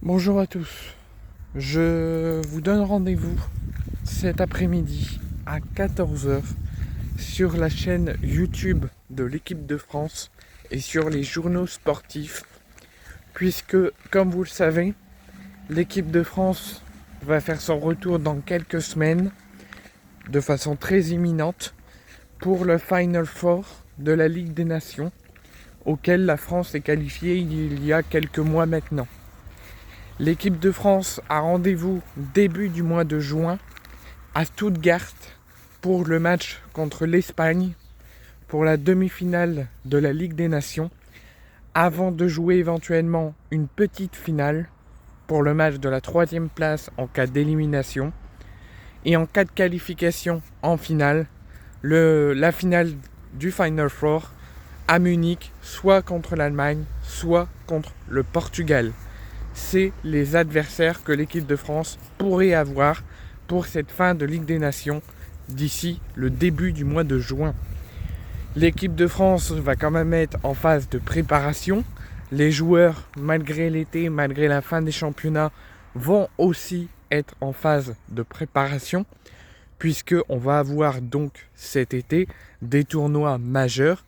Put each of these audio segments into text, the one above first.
Bonjour à tous, je vous donne rendez-vous cet après-midi à 14 heures sur la chaîne YouTube de l'équipe de France et sur les journaux sportifs, puisque, comme vous le savez, l'équipe de France va faire son retour dans quelques semaines de façon très imminente pour le Final Four de la Ligue des Nations, auquel la France est qualifiée il y a quelques mois maintenant. L'équipe de France a rendez-vous début du mois de juin à Stuttgart pour le match contre l'Espagne pour la demi-finale de la Ligue des Nations, avant de jouer éventuellement une petite finale pour le match de la 3e place en cas d'élimination, et en cas de qualification en finale, la finale du Final Four à Munich, soit contre l'Allemagne, soit contre le Portugal. C'est les adversaires que l'équipe de France pourrait avoir pour cette fin de Ligue des Nations d'ici le début du mois de juin. L'équipe de France va quand même être en phase de préparation. Les joueurs, malgré l'été, malgré la fin des championnats, vont aussi être en phase de préparation, puisqu'on va avoir donc cet été des tournois majeurs.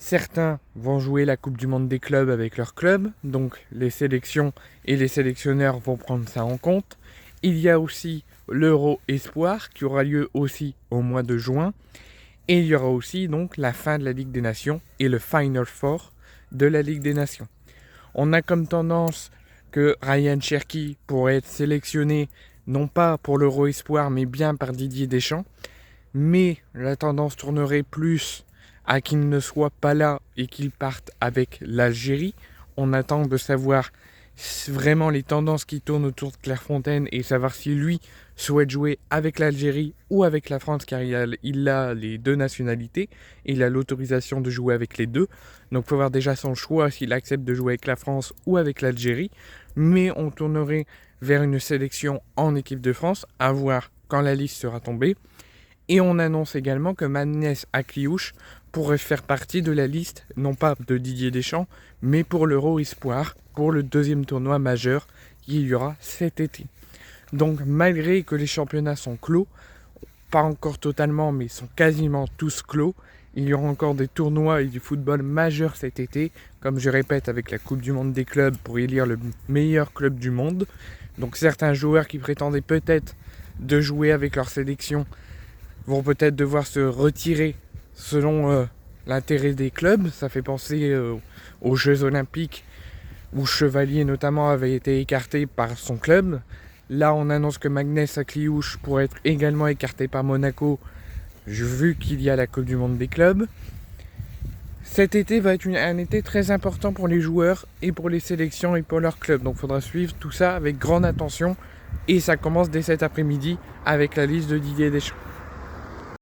Certains vont jouer la Coupe du Monde des clubs avec leur club, donc les sélections et les sélectionneurs vont prendre ça en compte. Il y a aussi l'Euro Espoir qui aura lieu aussi au mois de juin. Et il y aura aussi donc la fin de la Ligue des Nations et le Final Four de la Ligue des Nations. On a comme tendance que Ryan Cherki pourrait être sélectionné non pas pour l'Euro Espoir mais bien par Didier Deschamps. Mais la tendance tournerait plus à qu'il ne soit pas là et qu'il parte avec l'Algérie. On attend de savoir vraiment les tendances qui tournent autour de Clairefontaine et savoir si lui souhaite jouer avec l'Algérie ou avec la France, car il a les deux nationalités et il a l'autorisation de jouer avec les deux. Donc il faut voir déjà son choix s'il accepte de jouer avec la France ou avec l'Algérie. Mais on tournerait vers une sélection en équipe de France, à voir quand la liste sera tombée. Et on annonce également que Magnès Akliouche pourrait faire partie de la liste, non pas de Didier Deschamps, mais pour l'Euro Espoir, pour le deuxième tournoi majeur qu'il y aura cet été. Donc malgré que les championnats sont clos, pas encore totalement, mais sont quasiment tous clos, il y aura encore des tournois et du football majeur cet été, comme je répète avec la Coupe du Monde des clubs pour élire le meilleur club du monde. Donc certains joueurs qui prétendaient peut-être de jouer avec leur sélection vont peut-être devoir se retirer selon l'intérêt des clubs. Ça fait penser aux Jeux Olympiques où Chevalier notamment avait été écarté par son club. Là on annonce que Magnès Akliouche pourrait être également écarté par Monaco vu qu'il y a la Coupe du Monde des clubs. Cet été va être un été très important pour les joueurs et pour les sélections et pour leurs clubs. Donc il faudra suivre tout ça avec grande attention. Et ça commence dès cet après-midi avec la liste de Didier Deschamps.